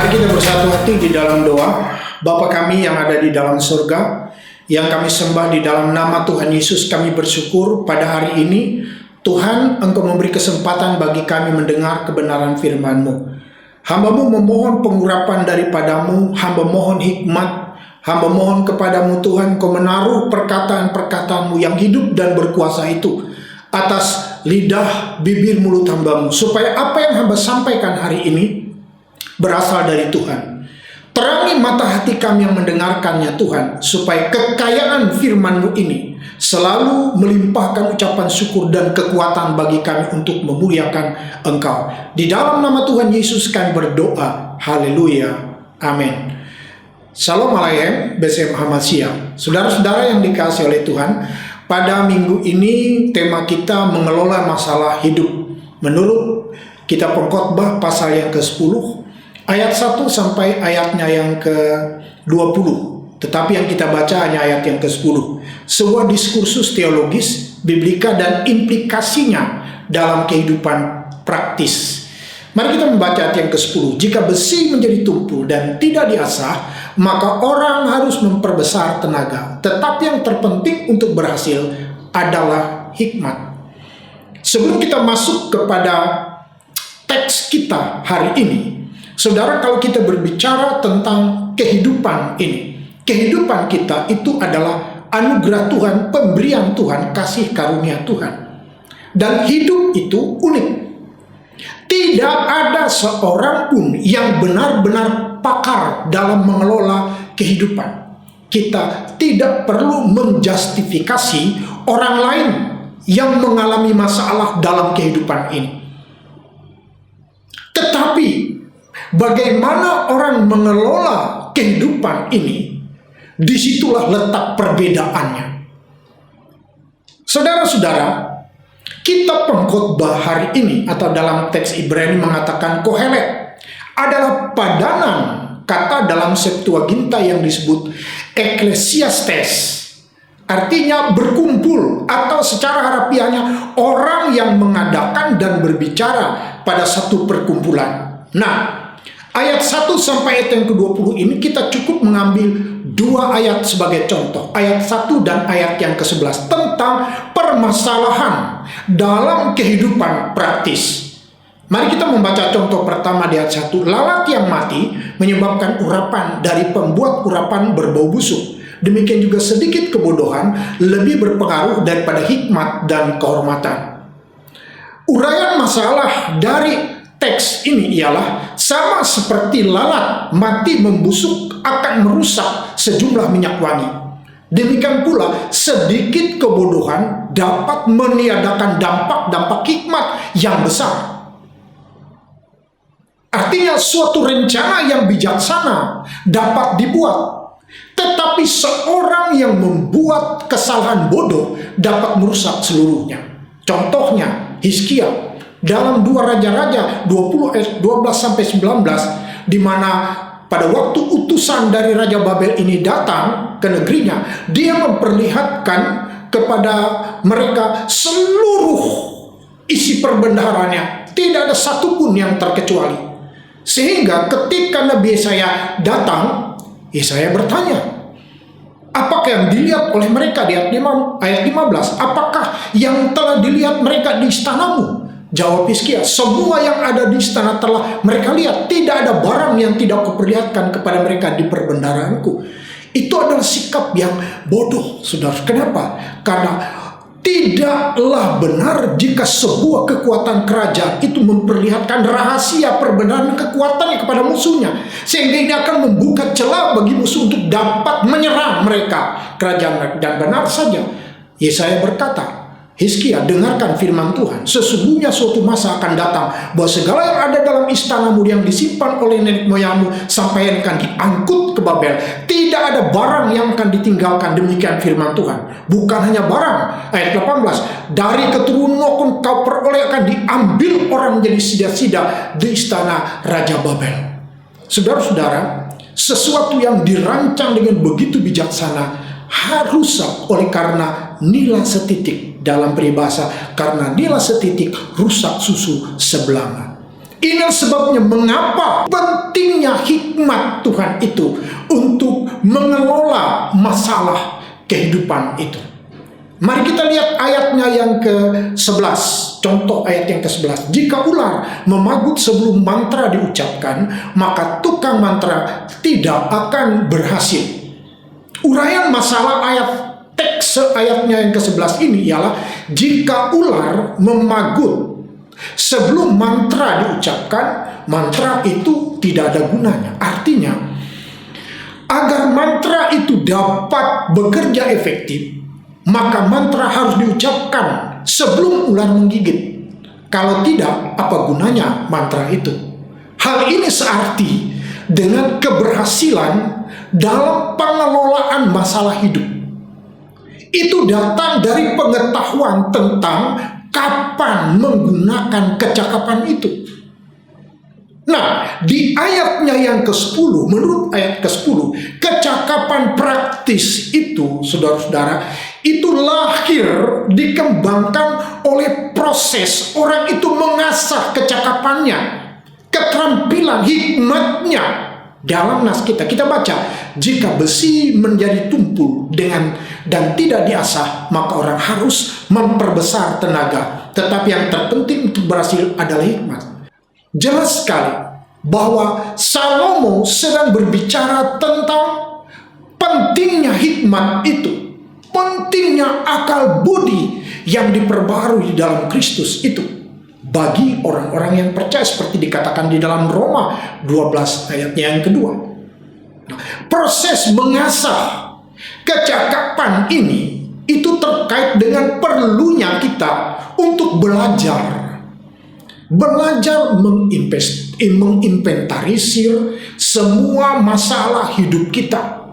Mari kita bersatu hati di dalam doa. Bapa kami yang ada di dalam surga, yang kami sembah di dalam nama Tuhan Yesus, kami bersyukur pada hari ini Tuhan, Engkau memberi kesempatan bagi kami mendengar kebenaran firman-Mu. Hamba-Mu memohon pengurapan daripadamu, hamba mohon hikmat, hamba mohon kepadamu Tuhan, Kau menaruh perkataan-perkataan-Mu yang hidup dan berkuasa itu atas lidah, bibir, mulut hamba-Mu, supaya apa yang hamba sampaikan hari ini berasal dari Tuhan. Terangi mata hati kami yang mendengarkannya Tuhan, supaya kekayaan firman-Mu ini selalu melimpahkan ucapan syukur dan kekuatan bagi kami untuk memuliakan Engkau. Di dalam nama Tuhan Yesus kami berdoa. Haleluya. Amin. Shalom Alayem, BCM Muhammad Siang. Saudara-saudara yang dikasihi oleh Tuhan, pada minggu ini tema kita mengelola masalah hidup. Menurut kitab Pengkhotbah pasal yang ke-10, ayat 1 sampai ayatnya yang ke-20. Tetapi yang kita baca hanya ayat yang ke-10. Sebuah diskursus teologis, biblika, dan implikasinya dalam kehidupan praktis. Mari kita membaca ayat yang ke-10. Jika besi menjadi tumpul dan tidak diasah, maka orang harus memperbesar tenaga. Tetapi yang terpenting untuk berhasil adalah hikmat. Sebelum kita masuk kepada teks kita hari ini, saudara, kalau kita berbicara tentang kehidupan ini, kehidupan kita itu adalah anugerah Tuhan, pemberian Tuhan, kasih karunia Tuhan. Dan hidup itu unik. Tidak ada seorang pun yang benar-benar pakar dalam mengelola kehidupan. Kita tidak perlu menjustifikasi orang lain yang mengalami masalah dalam kehidupan ini. Tetapi bagaimana orang mengelola kehidupan ini, disitulah letak perbedaannya. Saudara-saudara, kitab Pengkhotbah hari ini atau dalam teks Ibrani mengatakan Kohelet adalah padanan kata dalam Septuaginta yang disebut Ecclesiastes. Artinya berkumpul, atau secara harafiahnya orang yang mengadakan dan berbicara pada satu perkumpulan. Nah, ayat 1 sampai ayat yang ke-20 ini kita cukup mengambil dua ayat sebagai contoh. Ayat 1 dan ayat yang ke-11 tentang permasalahan dalam kehidupan praktis. Mari kita membaca contoh pertama di ayat 1. Lalat yang mati menyebabkan urapan dari pembuat urapan berbau busuk. Demikian juga sedikit kebodohan lebih berpengaruh daripada hikmat dan kehormatan. Uraian masalah dari teks ini ialah sama seperti lalat mati membusuk akan merusak sejumlah minyak wangi. Demikian pula sedikit kebodohan dapat meniadakan dampak-dampak hikmat yang besar. Artinya suatu rencana yang bijaksana dapat dibuat, tetapi seorang yang membuat kesalahan bodoh dapat merusak seluruhnya. Contohnya Hizkia dalam 2 Raja-Raja 20 ayat 12 sampai 19, di mana pada waktu utusan dari Raja Babel ini datang ke negerinya, dia memperlihatkan kepada mereka seluruh isi perbendaharanya, tidak ada satupun yang terkecuali. Sehingga ketika Nabi Yesaya datang, Yesaya bertanya, apakah yang dilihat oleh mereka di ayat 15? Apakah yang telah dilihat mereka di istanamu? Jawab Hizkia, semua yang ada di istana telah mereka lihat. Tidak ada barang yang tidak kuperlihatkan kepada mereka di perbendaharaanku. Itu adalah sikap yang bodoh, saudara. Kenapa? Karena tidaklah benar jika sebuah kekuatan kerajaan itu memperlihatkan rahasia perbenaran kekuatannya kepada musuhnya, sehingga ini akan membuka celah bagi musuh untuk dapat menyerang mereka, kerajaan. Dan benar saja Yesaya berkata, Hizkia, dengarkan firman Tuhan. Sesungguhnya suatu masa akan datang bahwa segala yang ada dalam istanamu yang disimpan oleh nenek moyangmu sampai akan diangkut ke Babel. Tidak ada barang yang akan ditinggalkan. Demikian firman Tuhan. Bukan hanya barang. Ayat 18. Dari keturunan kau peroleh akan diambil orang menjadi sida-sida di istana Raja Babel. Saudara-saudara, sesuatu yang dirancang dengan begitu bijaksana harus oleh karena nila setitik, dalam peribahasa, karena nila setitik rusak susu sebelanga. Ini sebabnya mengapa pentingnya hikmat Tuhan itu untuk mengelola masalah kehidupan itu. Mari kita lihat ayatnya yang ke-11. Contoh ayat yang ke-11. Jika ular memagut sebelum mantra diucapkan, maka tukang mantra tidak akan berhasil. Uraian masalah teks ayatnya yang ke-11 ini ialah jika ular memagut sebelum mantra diucapkan, mantra itu tidak ada gunanya. Artinya, agar mantra itu dapat bekerja efektif, maka mantra harus diucapkan sebelum ular menggigit. Kalau tidak, apa gunanya mantra itu? Hal ini searti dengan keberhasilan dalam pengelolaan masalah hidup. Itu datang dari pengetahuan tentang kapan menggunakan kecakapan itu. Nah, di ayatnya yang ke-10, menurut ayat ke-10, kecakapan praktis itu, saudara-saudara, itu lahir, dikembangkan oleh proses orang itu mengasah kecakapannya, keterampilan, hikmatnya. Dalam nas kita baca, jika besi menjadi tumpul dan tidak diasah, maka orang harus memperbesar tenaga. Tetapi yang terpenting untuk berhasil adalah hikmat. Jelas sekali bahwa Salomo sedang berbicara tentang pentingnya hikmat itu, pentingnya akal budi yang diperbarui dalam Kristus itu bagi orang-orang yang percaya, seperti dikatakan di dalam Roma 12 ayatnya yang kedua. Nah, proses mengasah kecakapan ini itu terkait dengan perlunya kita untuk belajar menginventarisir semua masalah hidup kita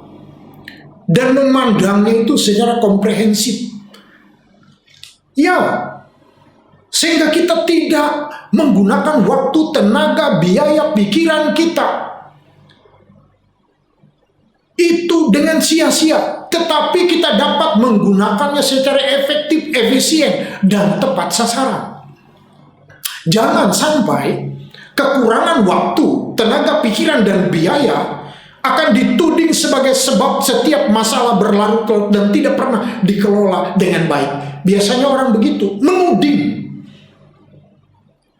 dan memandangnya itu secara komprehensif. Ya, sehingga kita tidak menggunakan waktu, tenaga, biaya, pikiran kita itu dengan sia-sia, tetapi kita dapat menggunakannya secara efektif, efisien, dan tepat sasaran. Jangan sampai kekurangan waktu, tenaga, pikiran, dan biaya akan dituding sebagai sebab setiap masalah berlarut-larut dan tidak pernah dikelola dengan baik. Biasanya orang begitu menuding.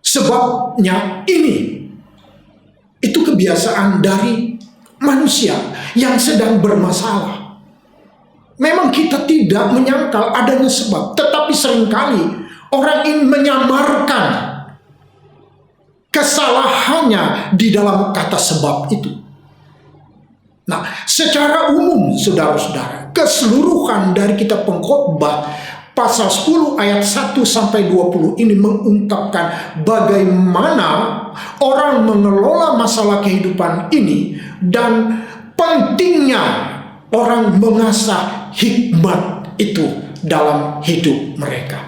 Sebabnya ini, itu kebiasaan dari manusia yang sedang bermasalah. Memang kita tidak menyangkal adanya sebab, tetapi seringkali orang ini menyamarkan kesalahannya di dalam kata sebab itu. Nah, secara umum saudara-saudara, keseluruhan dari kitab Pengkhotbah pasal 10 ayat 1 sampai 20 ini mengungkapkan bagaimana orang mengelola masalah kehidupan ini dan pentingnya orang mengasah hikmat itu dalam hidup mereka.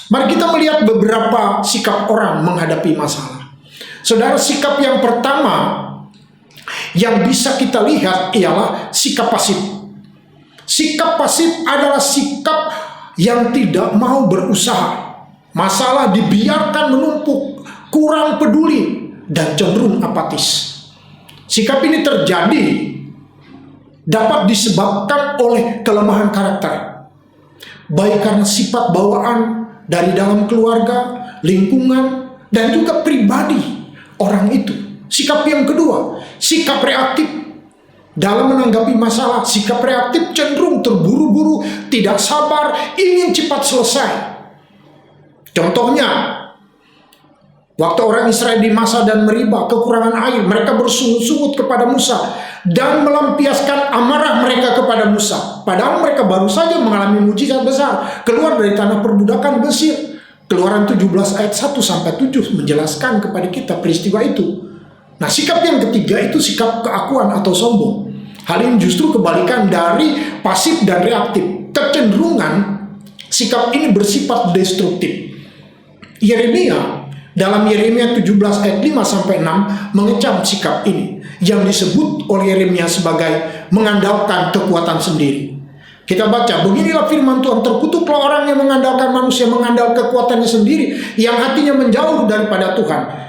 Mari kita melihat beberapa sikap orang menghadapi masalah. Saudara, sikap yang pertama yang bisa kita lihat ialah sikap pasif. Sikap pasif adalah sikap yang tidak mau berusaha. Masalah dibiarkan menumpuk, kurang peduli, dan cenderung apatis. Sikap ini terjadi dapat disebabkan oleh kelemahan karakter, baik karena sifat bawaan dari dalam keluarga, lingkungan, dan juga pribadi orang itu. Sikap yang kedua, sikap reaktif dalam menanggapi masalah. Sikap reaktif cenderung terburu-buru, tidak sabar, ingin cepat selesai. Contohnya, waktu orang Israel di Masa dan Meriba kekurangan air, mereka bersungut-sungut kepada Musa dan melampiaskan amarah mereka kepada Musa. Padahal mereka baru saja mengalami mujizat besar, keluar dari tanah perbudakan Mesir. Keluaran 17 ayat 1 sampai 7 menjelaskan kepada kita peristiwa itu. Nah, sikap yang ketiga itu sikap keakuan atau sombong. Hal ini justru kebalikan dari pasif dan reaktif. Kecenderungan sikap ini bersifat destruktif. Yeremia dalam Yeremia 17 ayat 5 sampai 6 mengecam sikap ini yang disebut oleh Yeremia sebagai mengandalkan kekuatan sendiri. Kita baca, beginilah firman Tuhan, terkutuklah orang yang mengandalkan manusia, mengandalkan kekuatannya sendiri, yang hatinya menjauh daripada Tuhan.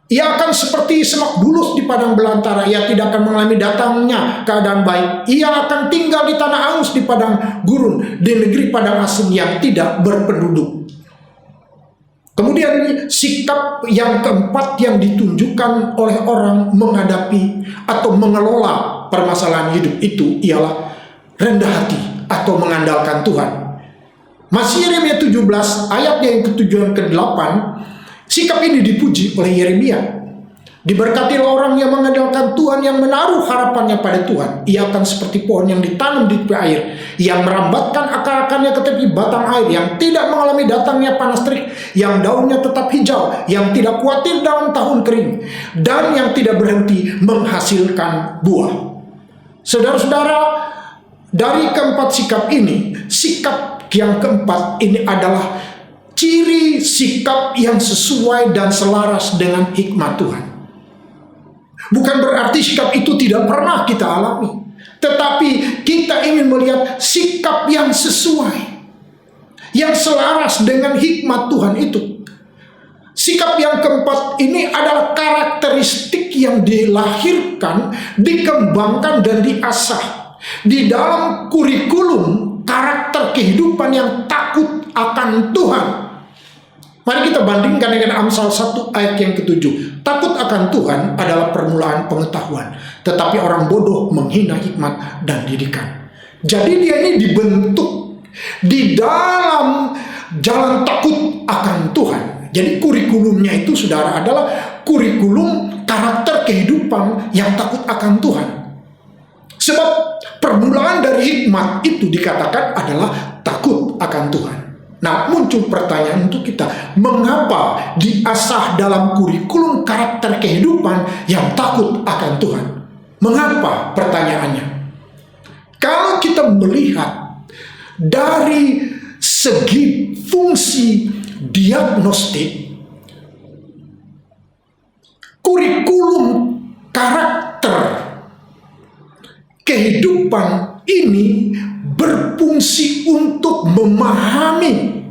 Ia akan seperti semak bulus di padang belantara. Ia tidak akan mengalami datangnya keadaan baik. Ia akan tinggal di tanah angus, di padang gurun, di negeri padang asing yang tidak berpenduduk. Kemudian sikap yang keempat yang ditunjukkan oleh orang menghadapi atau mengelola permasalahan hidup itu ialah rendah hati atau mengandalkan Tuhan. Masih Yeremia 17 ayatnya yang ke-7 dan ke-8, sikap ini dipuji oleh Yeremia. Diberkatilah orang yang mengandalkan Tuhan, yang menaruh harapannya pada Tuhan. Ia akan seperti pohon yang ditanam di tepi air, yang merambatkan akar-akarnya ke tepi batang air, yang tidak mengalami datangnya panas terik, yang daunnya tetap hijau, yang tidak khawatir dalam tahun kering, dan yang tidak berhenti menghasilkan buah. Saudara-saudara, dari keempat sikap ini, sikap yang keempat ini adalah ciri sikap yang sesuai dan selaras dengan hikmat Tuhan. Bukan berarti sikap itu tidak pernah kita alami, tetapi kita ingin melihat sikap yang sesuai, yang selaras dengan hikmat Tuhan itu. Sikap yang keempat ini adalah karakteristik yang dilahirkan, dikembangkan, dan diasah di dalam kurikulum karakter kehidupan yang takut akan Tuhan. Mari kita bandingkan dengan Amsal 1 ayat yang ke-7. Takut akan Tuhan adalah permulaan pengetahuan, tetapi orang bodoh menghina hikmat dan didikan. Jadi dia ini dibentuk di dalam jalan takut akan Tuhan. Jadi kurikulumnya itu, saudara, adalah kurikulum karakter kehidupan yang takut akan Tuhan. Sebab permulaan dari hikmat itu dikatakan adalah takut akan Tuhan. Nah, muncul pertanyaan untuk kita, mengapa diasah dalam kurikulum karakter kehidupan yang takut akan Tuhan? Mengapa? Pertanyaannya. Kalau kita melihat dari segi fungsi diagnostik, kurikulum karakter kehidupan ini berfungsi untuk memahami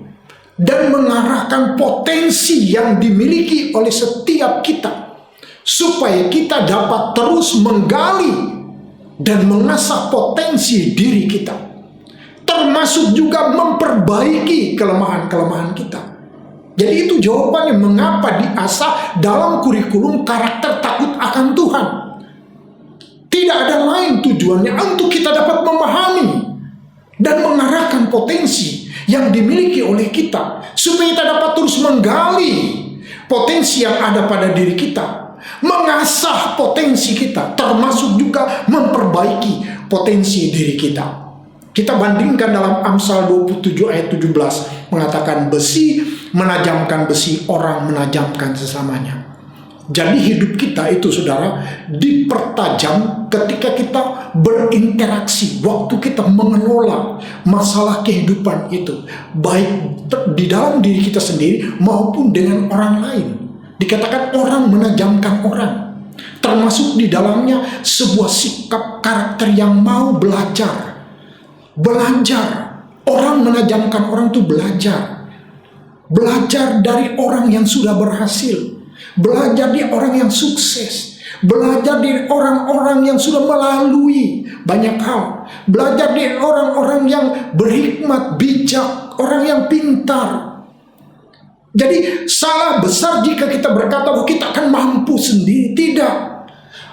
dan mengarahkan potensi yang dimiliki oleh setiap kita, supaya kita dapat terus menggali dan mengasah potensi diri kita, termasuk juga memperbaiki kelemahan-kelemahan kita. Jadi itu jawabannya mengapa diasah dalam kurikulum karakter takut akan Tuhan. Tidak ada lain tujuannya untuk kita dapat memahami dan mengarahkan potensi yang dimiliki oleh kita, supaya kita dapat terus menggali potensi yang ada pada diri kita, mengasah potensi kita, termasuk juga memperbaiki potensi diri kita. Kita bandingkan dalam Amsal 27 ayat 17, mengatakan besi menajamkan besi, orang menajamkan sesamanya. Jadi hidup kita itu, saudara, dipertajam ketika kita berinteraksi, waktu kita mengelola masalah kehidupan itu, baik di dalam diri kita sendiri maupun dengan orang lain. Dikatakan orang menajamkan orang, termasuk di dalamnya sebuah sikap karakter yang mau belajar. Orang menajamkan orang itu belajar dari orang yang sudah berhasil, belajar dari orang yang sukses, belajar dari orang-orang yang sudah melalui banyak hal, belajar dari orang-orang yang berhikmat, bijak, orang yang pintar. Jadi salah besar jika kita berkata bahwa kita akan mampu sendiri. Tidak.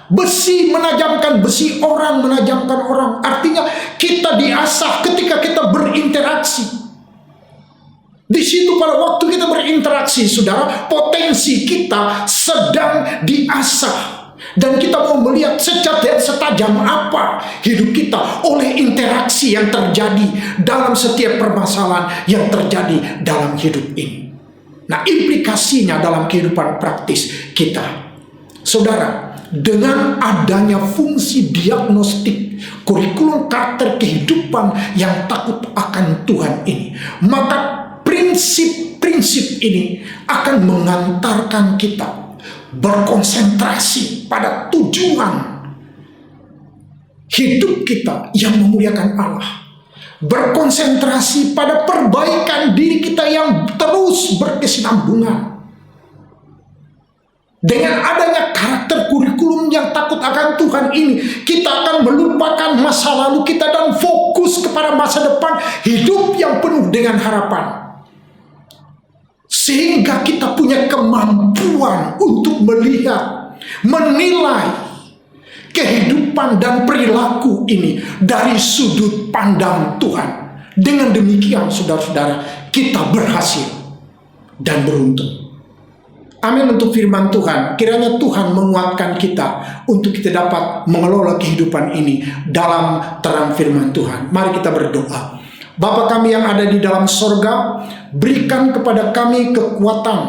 Besi menajamkan besi, orang menajamkan orang. Artinya kita diasah ketika kita berinteraksi. Di situ pada waktu kita berinteraksi, saudara, potensi kita sedang diasah. Dan kita mau melihat setajam apa hidup kita oleh interaksi yang terjadi dalam setiap permasalahan yang terjadi dalam hidup ini. Nah, implikasinya dalam kehidupan praktis kita, saudara, dengan adanya fungsi diagnostik kurikulum karakter kehidupan yang takut akan Tuhan ini, maka prinsip-prinsip ini akan mengantarkan kita berkonsentrasi pada tujuan hidup kita yang memuliakan Allah, berkonsentrasi pada perbaikan diri kita yang terus berkesinambungan. Dengan adanya karakter kurikulum yang takut akan Tuhan ini, kita akan melupakan masa lalu kita dan fokus kepada masa depan, hidup yang penuh dengan harapan. Sehingga kita punya kemampuan untuk melihat, menilai kehidupan dan perilaku ini dari sudut pandang Tuhan. Dengan demikian, saudara-saudara, kita berhasil dan beruntung. Amin untuk firman Tuhan. Kiranya Tuhan menguatkan kita untuk kita dapat mengelola kehidupan ini dalam terang firman Tuhan. Mari kita berdoa. Bapa kami yang ada di dalam sorga, berikan kepada kami kekuatan,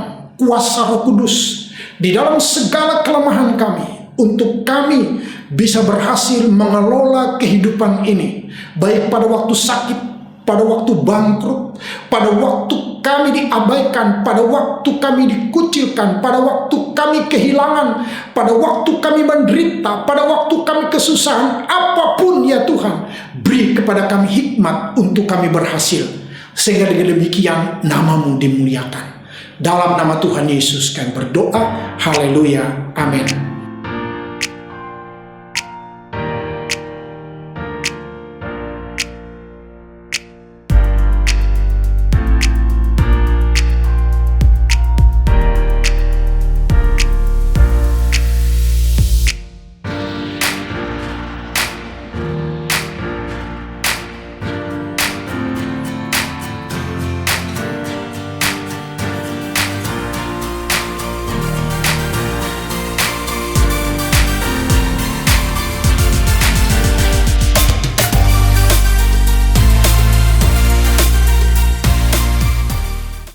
kuasa Roh Kudus di dalam segala kelemahan kami, untuk kami bisa berhasil mengelola kehidupan ini, baik pada waktu sakit, pada waktu bangkrut, pada waktu kami diabaikan, pada waktu kami dikucilkan, pada waktu kami kehilangan, pada waktu kami menderita, pada waktu kami kesusahan, apapun ya Tuhan, beri kepada kami hikmat untuk kami berhasil, sehingga dengan demikian nama-Mu dimuliakan. Dalam nama Tuhan Yesus kami berdoa, haleluya, amin.